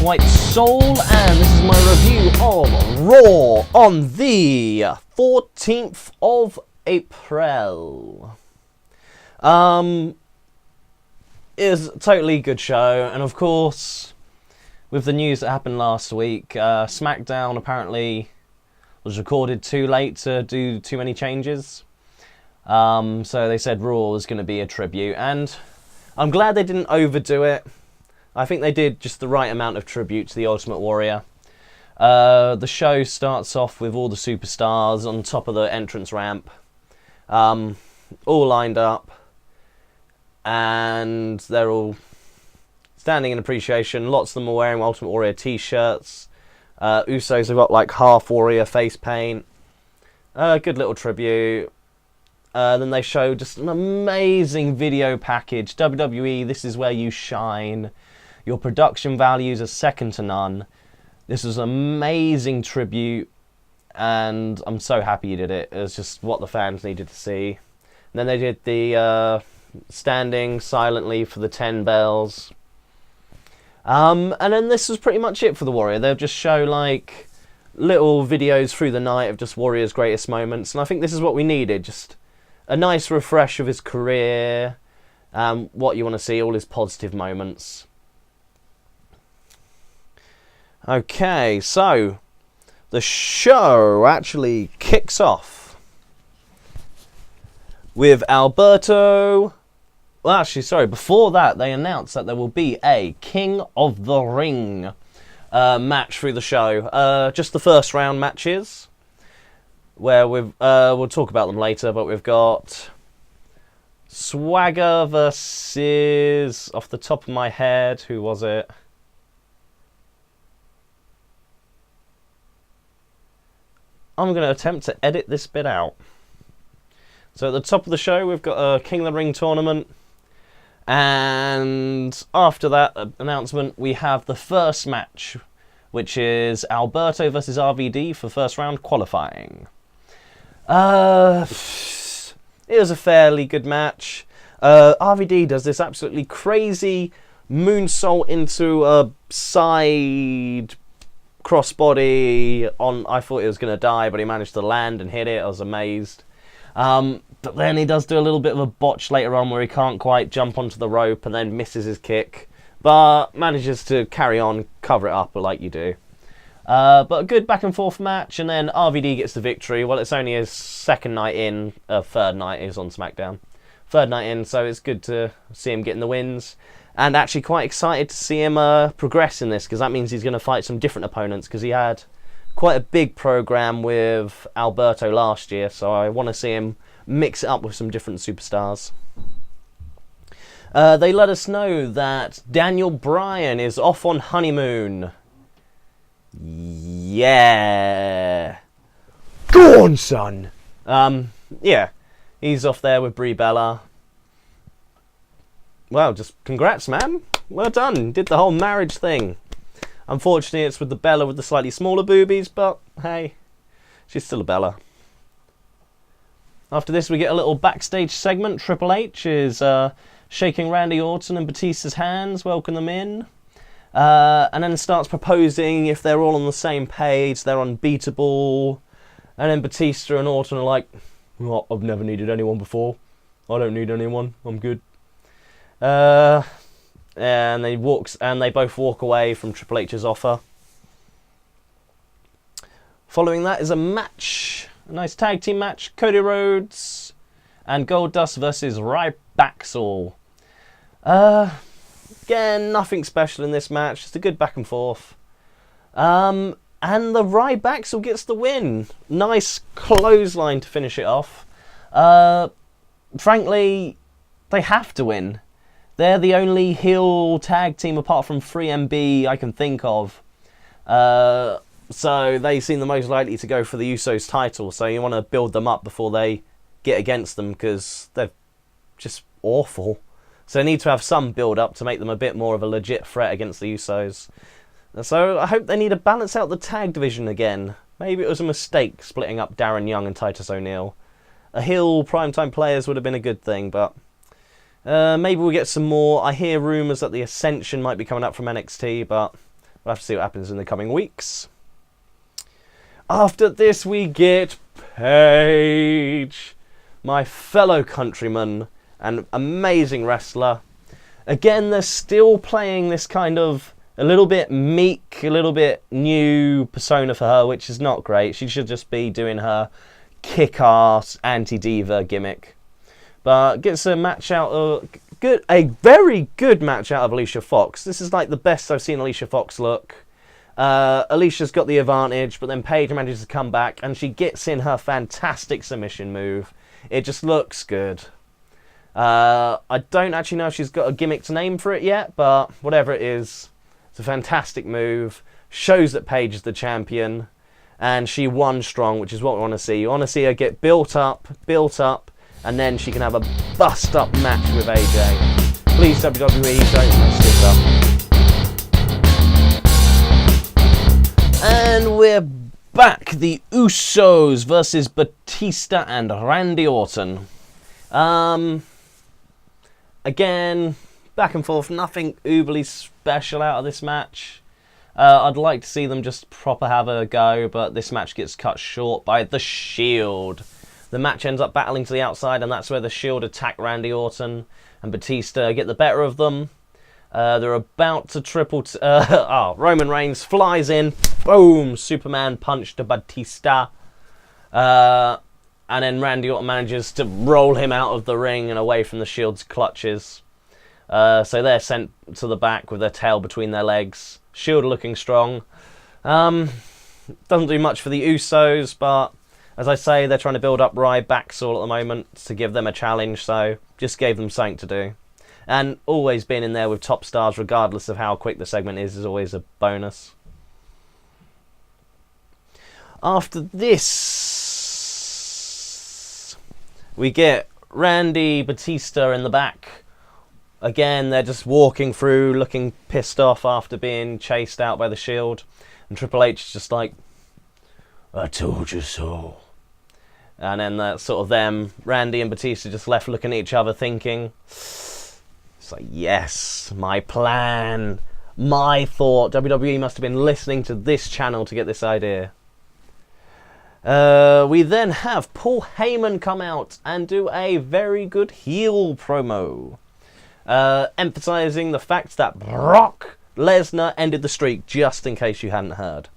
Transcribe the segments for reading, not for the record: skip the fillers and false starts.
White Soul, and this is my review of Raw on the 14th of April. It was a totally good show, and of course, with the news that happened last week, SmackDown apparently was recorded too late to do too many changes. So they said Raw was going to be a tribute, and I'm glad they didn't overdo it. I think they did just the right amount of tribute to the Ultimate Warrior. The show starts off with all the superstars on top of the entrance ramp, all lined up, and they're all standing in appreciation. Lots of them are wearing Ultimate Warrior t-shirts. Usos have got like half Warrior face paint. Good little tribute. Then they show just an amazing video package. WWE, this is where you shine. Your production values are second to none. This was an amazing tribute, and I'm so happy you did it. It was just what the fans needed to see. And then they did the standing silently for the 10 bells. And then this was pretty much it for the Warrior. They'll just show like little videos through the night of just Warrior's greatest moments, and I think this is what we needed. Just a nice refresh of his career, what you want to see, all his positive moments. Okay, so the show actually kicks off with Alberto. Well, actually, sorry, before that, they announced that there will be a King of the Ring match through the show. Just the first round matches, where we'll talk about them later, but we've got Swagger versus, off the top of my head, who was it? I'm going to attempt to edit this bit out. So at the top of the show, we've got a King of the Ring tournament. And after that announcement, we have the first match, which is Alberto versus RVD for first round qualifying. It was a fairly good match. RVD does this absolutely crazy moonsault into a side crossbody on. I thought he was going to die, but he managed to land and hit it. I was amazed. But then he does do a little bit of a botch later on where he can't quite jump onto the rope and then misses his kick, but manages to carry on, cover it up like you do. But a good back and forth match, and then RVD gets the victory. Well, it's only his second night in, third night is on SmackDown. Third night in, so it's good to see him getting the wins. And actually quite excited to see him progress in this, because that means he's going to fight some different opponents, because he had quite a big program with Alberto last year, so I want to see him mix it up with some different superstars. They let us know that Daniel Bryan is off on honeymoon. Yeah. Go on, son. Yeah, he's off there with Brie Bella. Well, just congrats, man. Well done. Did the whole marriage thing. Unfortunately, it's with the Bella with the slightly smaller boobies, but hey, she's still a Bella. After this, we get a little backstage segment. Triple H is shaking Randy Orton and Batista's hands, welcome them in. And then starts proposing if they're all on the same page, they're unbeatable. And then Batista and Orton are like, well, I've never needed anyone before. I don't need anyone. I'm good. And they both walk away from Triple H's offer. Following that is a match. A nice tag team match. Cody Rhodes and Goldust versus Rybacksel. Again, nothing special in this match. Just a good back and forth. And the Rybacksel gets the win. Nice clothesline to finish it off. Frankly, they have to win. They're the only heel tag team apart from 3MB I can think of. So they seem the most likely to go for the Usos title. So you want to build them up before they get against them, because they're just awful. So they need to have some build up to make them a bit more of a legit threat against the Usos. So I hope they need to balance out the tag division again. Maybe it was a mistake splitting up Darren Young and Titus O'Neil. A heel primetime players would have been a good thing, but maybe we'll get some more. I hear rumours that the Ascension might be coming up from NXT, but We'll have to see what happens in the coming weeks. After this, we get Paige, my fellow countryman and amazing wrestler. Again, they're still playing this kind of a little bit meek, a little bit new persona for her, which is not great. She should just be doing her kick-ass anti-diva gimmick. But gets a match out of a very good match out of Alicia Fox. This is like the best I've seen Alicia Fox look. Alicia's got the advantage, but then Paige manages to come back and she gets in her fantastic submission move. It just looks good. I don't actually know if she's got a gimmick to name for it yet, but whatever it is, it's a fantastic move. Shows that Paige is the champion, and she won strong, which is what we want to see. You want to see her get built up, and then she can have a bust-up match with AJ. Please, WWE, don't mess this up. And we're back. The Usos versus Batista and Randy Orton. Again, back and forth. Nothing uberly special out of this match. I'd like to see them just proper have a go, but this match gets cut short by the Shield. The match ends up battling to the outside, and that's where the Shield attack Randy Orton and Batista get the better of them. They're about to triple... Roman Reigns flies in. Boom! Superman punch to Batista. And then Randy Orton manages to roll him out of the ring and away from the Shield's clutches. So they're sent to the back with their tail between their legs. Shield are looking strong. Doesn't do much for the Usos, but as I say, they're trying to build up Rybacksaw at the moment to give them a challenge, so just gave them something to do. And always being in there with top stars, regardless of how quick the segment is always a bonus. After this, we get Randy, Batista in the back. Again, they're just walking through, looking pissed off after being chased out by the Shield. And Triple H is just like, I told you so. And then that's sort of them, Randy and Batista, just left looking at each other thinking, it's like, yes, my plan, my thought. WWE must have been listening to this channel to get this idea. We then have Paul Heyman come out and do a very good heel promo. Emphasizing the fact that Brock Lesnar ended the streak, just in case you hadn't heard.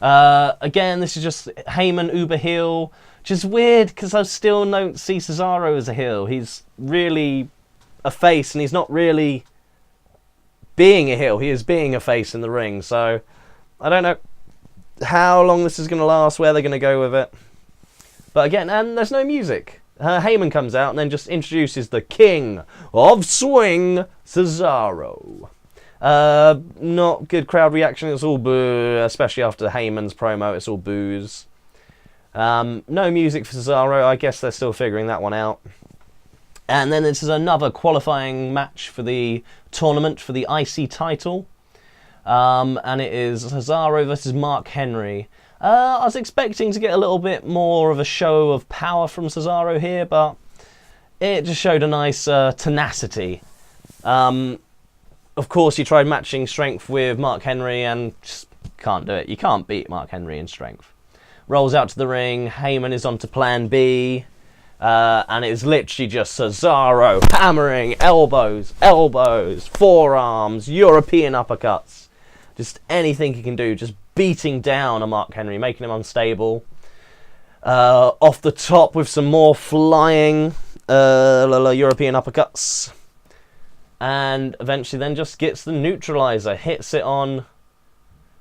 Again, this is just Heyman uber heel, which is weird because I still don't see Cesaro as a heel. He's really a face, and he's not really being a heel. He is being a face in the ring, so I don't know how long this is going to last, where they're going to go with it. But again, and there's no music. Heyman comes out and then just introduces the King of Swing, Cesaro. Not good crowd reaction. It's all boo, especially after Heyman's promo. It's all boos. No music for Cesaro. I guess they're still figuring that one out. And then this is another qualifying match for the tournament for the IC title. And it is Cesaro versus Mark Henry. I was expecting to get a little bit more of a show of power from Cesaro here, but it just showed a nice tenacity. Of course, he tried matching strength with Mark Henry and just can't do it. You can't beat Mark Henry in strength. Rolls out to the ring. Heyman is on to plan B. And it's literally just Cesaro hammering elbows, forearms, European uppercuts. Just anything he can do, just beating down a Mark Henry, making him unstable. Off the top with some more flying European uppercuts. And eventually then just gets the neutralizer, hits it on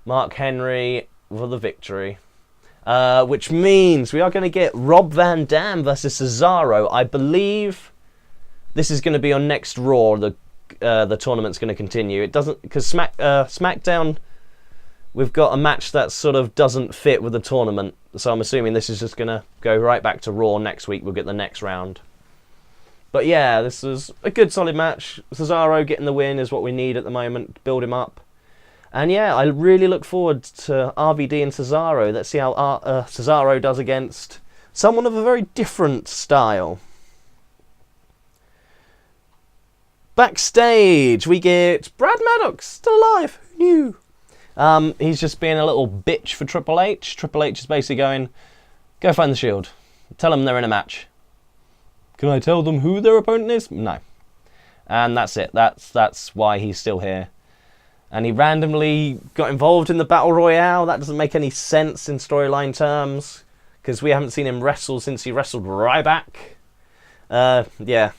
Mark Henry for the victory. Which means we are going to get Rob Van Dam versus Cesaro. I believe this is going to be on next Raw. The tournament's going to continue. It doesn't, because SmackDown, we've got a match that sort of doesn't fit with the tournament. So I'm assuming this is just going to go right back to Raw next week. We'll get the next round. But yeah, this was a good solid match. Cesaro getting the win is what we need at the moment. Build him up. And yeah, I really look forward to RVD and Cesaro. Let's see how Cesaro does against someone of a very different style. Backstage, we get Brad Maddox, still alive, who knew? He's just being a little bitch for Triple H. Triple H is basically going, go find the Shield. Tell them they're in a match. Can I tell them who their opponent is? No. And that's it. That's why he's still here. And he randomly got involved in the Battle Royale. That doesn't make any sense in storyline terms, because we haven't seen him wrestle since he wrestled Ryback. Yeah.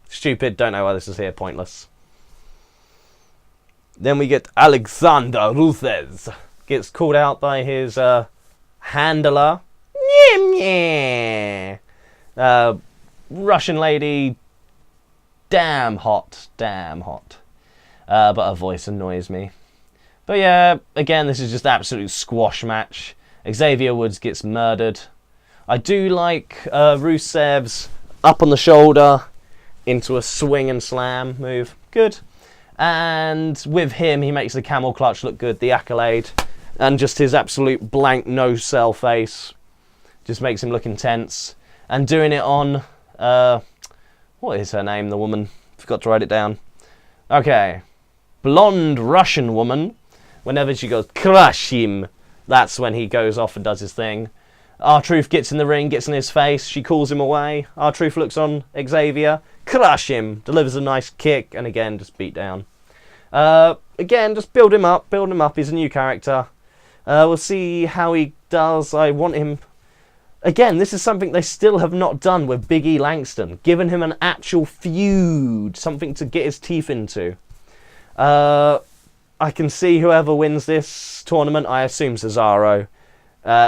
Stupid. Don't know why this is here. Pointless. Then we get Alexander Ruthers. Gets called out by his handler. Russian lady. Damn hot. Damn hot. But her voice annoys me. But yeah, again, this is just an absolute squash match. Xavier Woods gets murdered. I do like Rusev's up on the shoulder into a swing and slam move. Good. And with him, he makes the camel clutch look good, the accolade. And just his absolute blank no-sell face just makes him look intense. And doing it on, what is her name, the woman? Forgot to write it down. Okay. Blonde Russian woman. Whenever she goes, crush him, that's when he goes off and does his thing. R-Truth gets in the ring, gets in his face. She calls him away. R-Truth looks on Xavier. Crush him. Delivers a nice kick. And again, just beat down. Again, just build him up. Build him up. He's a new character. We'll see how he does. I want him... Again, this is something they still have not done with Big E Langston. Given him an actual feud. Something to get his teeth into. I can see whoever wins this tournament, I assume Cesaro,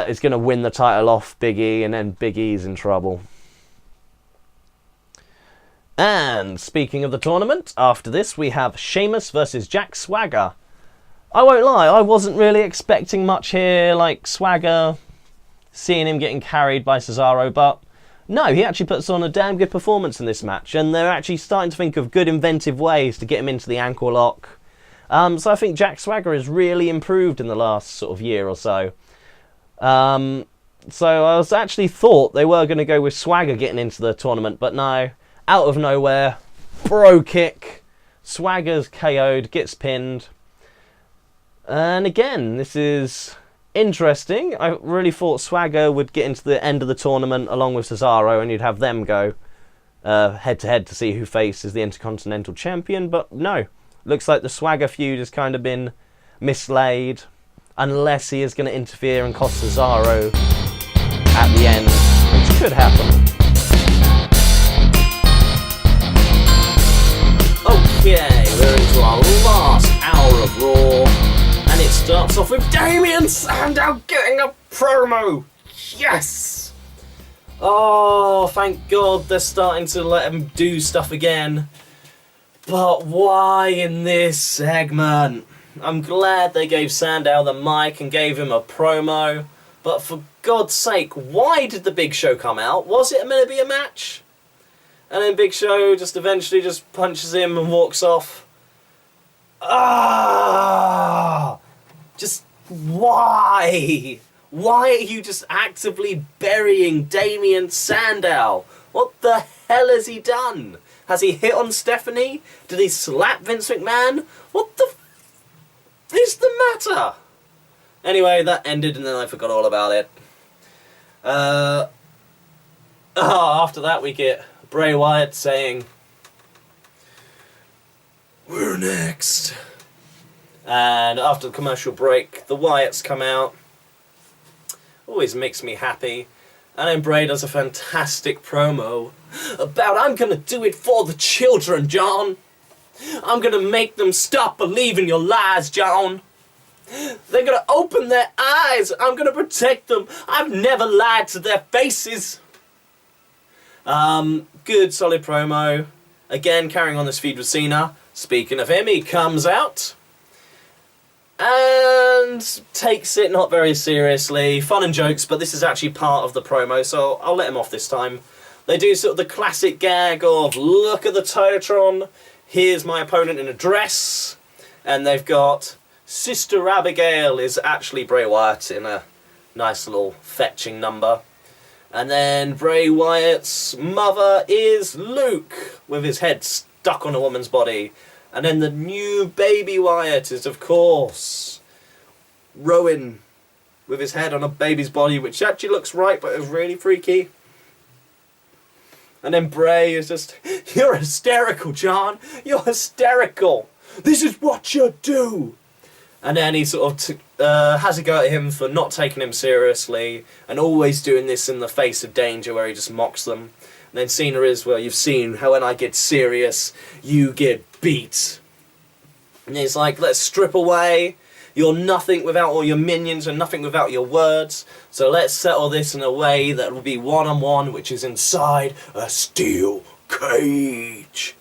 is going to win the title off Big E, and then Big E's in trouble. And speaking of the tournament, after this we have Sheamus versus Jack Swagger. I won't lie, I wasn't really expecting much here, like Swagger, seeing him getting carried by Cesaro, but no, he actually puts on a damn good performance in this match, and they're actually starting to think of good inventive ways to get him into the ankle lock. So I think Jack Swagger has really improved in the last sort of year or so. So I was actually thought they were going to go with Swagger getting into the tournament, but no, out of nowhere, bro kick, Swagger's KO'd, gets pinned. And again, this is interesting. I really thought Swagger would get into the end of the tournament along with Cesaro, and you'd have them go head-to-head to see who faces the Intercontinental Champion, but no. Looks like the Swagger feud has kind of been mislaid, unless he is going to interfere and cost Cesaro at the end, which could happen. Okay, we're into our last hour of Raw, and it starts off with Damien Sandow getting a promo. Yes! Oh, thank God they're starting to let him do stuff again. But why in this segment? I'm glad they gave Sandow the mic and gave him a promo. But for God's sake, why did the Big Show come out? Was it meant to be a match? And then Big Show just eventually just punches him and walks off. Ah! Just why? Why are you just actively burying Damien Sandow? What the hell has he done? Has he hit on Stephanie? Did he slap Vince McMahon? What the is the matter? Anyway, that ended and then I forgot all about it. After that we get Bray Wyatt saying, "We're next." And after the commercial break, the Wyatts come out. Always makes me happy. And then Bray does a fantastic promo about, "I'm going to do it for the children, John. I'm going to make them stop believing your lies, John. They're going to open their eyes. I'm going to protect them. I've never lied to their faces." Good, solid promo. Again, carrying on this feud with Cena. Speaking of him, he comes out and takes it not very seriously. Fun and jokes, but this is actually part of the promo, so I'll let him off this time. They do sort of the classic gag of, "Look at the Titantron, here's my opponent in a dress," and they've got Sister Abigail is actually Bray Wyatt in a nice little fetching number. And then Bray Wyatt's mother is Luke, with his head stuck on a woman's body. And then the new baby Wyatt is, of course, rowing with his head on a baby's body, which actually looks right, but is really freaky. And then Bray is just, "You're hysterical, John. You're hysterical. This is what you do." And then he sort of has a go at him for not taking him seriously and always doing this in the face of danger where he just mocks them. And then Cena is, "Well, you've seen how when I get serious, you get beat." And he's like, "Let's strip away. You're nothing without all your minions and nothing without your words. So let's settle this in a way that will be one-on-one, which is inside a steel cage."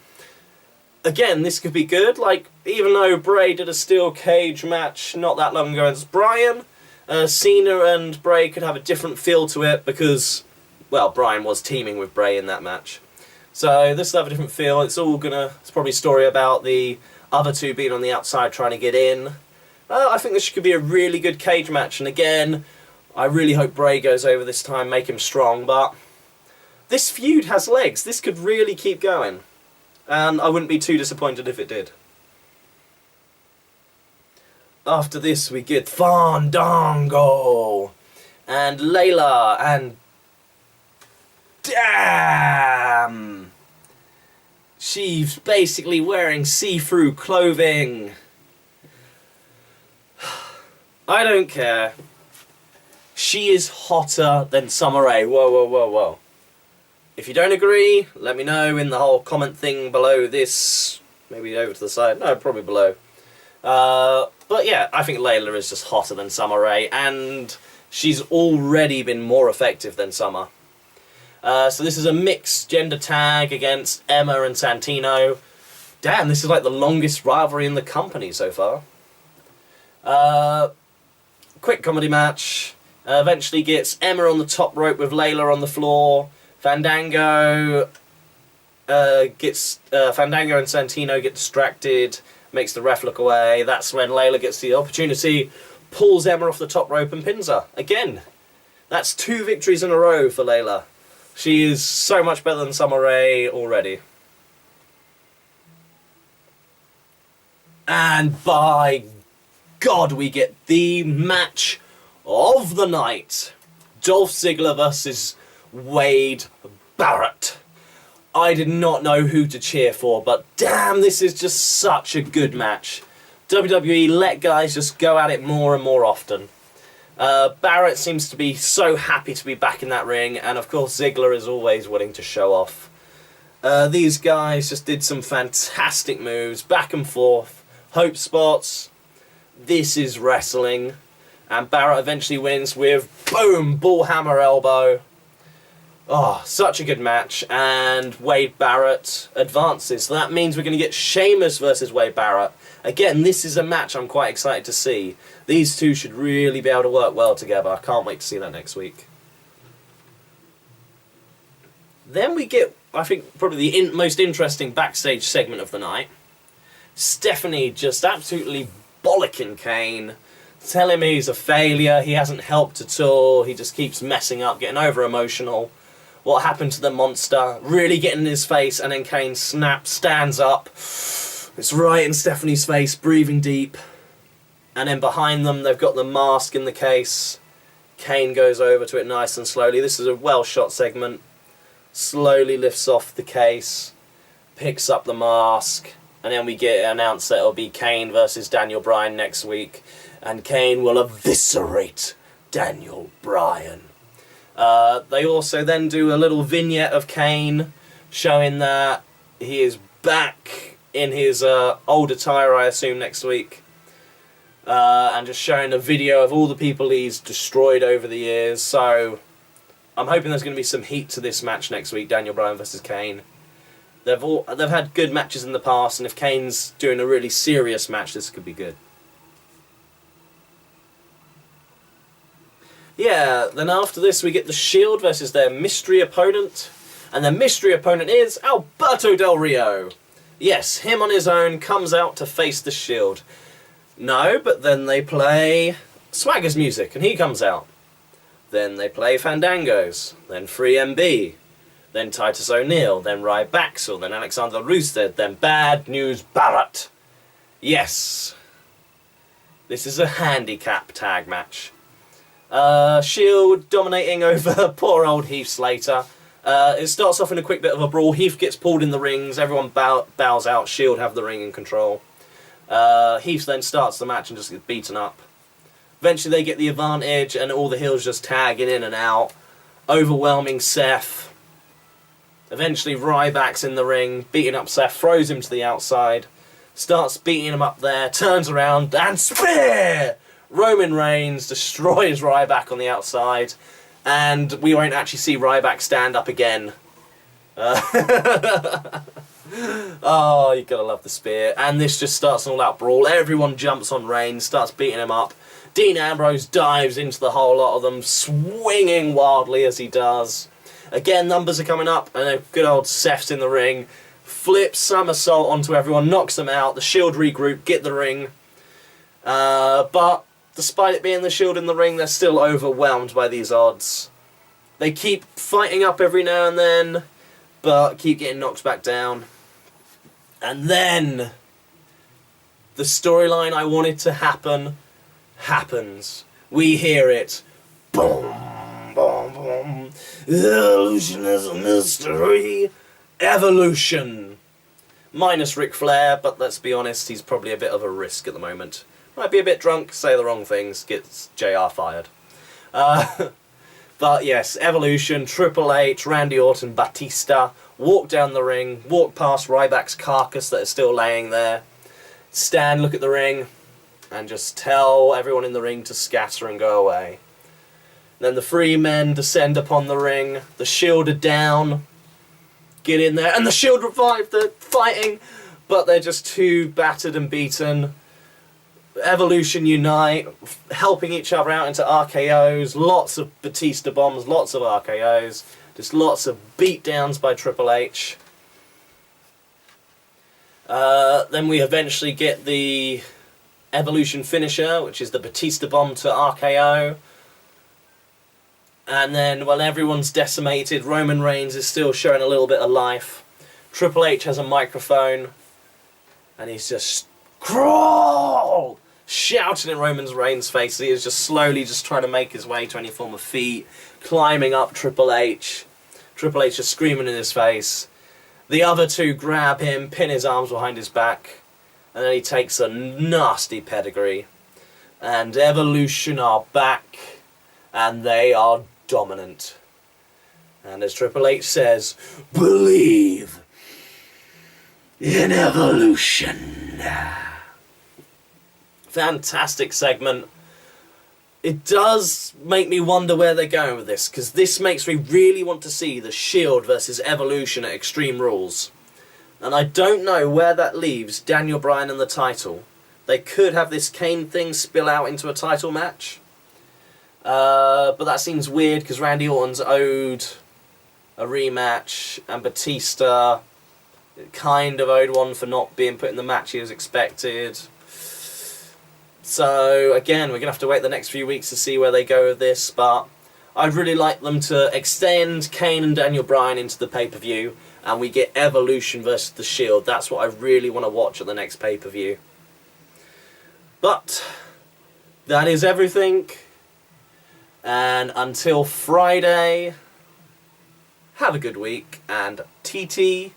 Again, this could be good. Like, even though Bray did a steel cage match not that long ago as Bryan, Cena and Bray could have a different feel to it because, well, Bryan was teaming with Bray in that match. So this will have a different feel. It's probably a story about the other two being on the outside trying to get in. I think this could be a really good cage match. And again, I really hope Bray goes over this time, make him strong. But this feud has legs. This could really keep going. And I wouldn't be too disappointed if it did. After this we get Fandango and Layla and damn! She's basically wearing see-through clothing. I don't care. She is hotter than Summer Rae. Whoa, whoa, whoa, whoa. If you don't agree, let me know in the whole comment thing below this. Maybe over to the side. No, probably below. But yeah, I think Layla is just hotter than Summer Rae, and she's already been more effective than Summer. So this is a mixed gender tag against Emma and Santino. Damn, this is like the longest rivalry in the company so far. Quick comedy match. Eventually gets Emma on the top rope with Layla on the floor. Fandango and Santino get distracted, makes the ref look away. That's when Layla gets the opportunity, pulls Emma off the top rope and pins her. Again, that's 2 victories in a row for Layla. She is so much better than Summer Rae already. And by God, we get the match of the night. Dolph Ziggler versus Wade Barrett. I did not know who to cheer for, but damn, this is just such a good match. WWE, let guys just go at it more and more often. Barrett seems to be so happy to be back in that ring, and of course Ziggler is always willing to show off. These guys just did some fantastic moves, back and forth, hope spots. This is wrestling. And Barrett eventually wins with, boom, ball hammer elbow. Oh, such a good match. And Wade Barrett advances. So that means we're going to get Sheamus versus Wade Barrett. Again, this is a match I'm quite excited to see. These two should really be able to work well together. I can't wait to see that next week. Then we get, I think, probably the most interesting backstage segment of the night. Stephanie just absolutely bollocking Kane. Tell him he's a failure, he hasn't helped at all, he just keeps messing up, getting over-emotional. What happened to the monster? Really getting in his face, and then Kane snaps, stands up. It's right in Stephanie's face, breathing deep. And then behind them, they've got the mask in the case. Kane goes over to it nice and slowly. This is a well-shot segment. Slowly lifts off the case, picks up the mask, and then we get announced that it'll be Kane versus Daniel Bryan next week. And Kane will eviscerate Daniel Bryan. They also then do a little vignette of Kane showing that he is back in his old attire, I assume, next week. And just showing a video of all the people he's destroyed over the years. So I'm hoping there's going to be some heat to this match next week, Daniel Bryan versus Kane. They've had good matches in the past, and if Kane's doing a really serious match, this could be good. Yeah, then after this we get the Shield versus their mystery opponent. And their mystery opponent is Alberto Del Rio. Yes, him on his own comes out to face the Shield. No, but then they play Swagger's music and he comes out. Then they play Fandangos. Then 3MB. Then Titus O'Neil. Then Rybaxel. Then Alexander Roosted. Then Bad News Barrett. Yes. This is a handicap tag match. Shield dominating over poor old Heath Slater. It starts off in a quick bit of a brawl. Heath gets pulled in the rings. Everyone bows out. Shield have the ring in control. Heath then starts the match and just gets beaten up. Eventually they get the advantage and all the heels just tagging in and out. Overwhelming Seth. Eventually Ryback's in the ring, beating up Seth, throws him to the outside. Starts beating him up there, turns around and spear! Roman Reigns destroys Ryback on the outside. And we won't actually see Ryback stand up again. Oh, you gotta love the spear. And this just starts an all-out brawl. Everyone jumps on Reigns, starts beating him up. Dean Ambrose dives into the whole lot of them, swinging wildly as he does. Again, numbers are coming up, and a good old Seth's in the ring. Flips somersault onto everyone, knocks them out. The Shield regroup, get the ring. But despite it being the Shield in the ring, they're still overwhelmed by these odds. They keep fighting up every now and then, but keep getting knocked back down. And then the storyline I wanted to happen happens. We hear it. Boom, boom, boom. Evolution is a mystery. Evolution. Minus Ric Flair, but let's be honest, he's probably a bit of a risk at the moment. Might be a bit drunk, say the wrong things, gets JR fired. But yes, Evolution, Triple H, Randy Orton, Batista, walk down the ring, walk past Ryback's carcass that is still laying there, stand, look at the ring, and just tell everyone in the ring to scatter and go away. Then the three men descend upon the ring, the Shield are down, get in there, and the Shield revive, they're fighting, but they're just too battered and beaten. Evolution unite, helping each other out into RKOs, lots of Batista bombs, lots of RKOs, just lots of beatdowns by Triple H. Then we eventually get the Evolution finisher, which is the Batista bomb to RKO. And then, when everyone's decimated, Roman Reigns is still showing a little bit of life. Triple H has a microphone, and he's just, crawl! Shouting in Roman Reigns' face. He is just slowly just trying to make his way to any form of feet, climbing up Triple H. Triple H just screaming in his face. The other two grab him, pin his arms behind his back, and then he takes a nasty pedigree. And Evolution are back, and they are dominant. And as Triple H says, believe in evolution. Fantastic segment. It does make me wonder where they're going with this, because this makes me really want to see the Shield versus Evolution at Extreme Rules. And I don't know where that leaves Daniel Bryan and the title. They could have this Kane thing spill out into a title match. But that seems weird, because Randy Orton's owed a rematch, and Batista kind of owed one for not being put in the match he was expected. So, again, we're going to have to wait the next few weeks to see where they go with this, but I'd really like them to extend Kane and Daniel Bryan into the pay-per-view, and we get Evolution versus The Shield. That's what I really want to watch at the next pay-per-view. But that is everything, and until Friday, have a good week, and TTFN.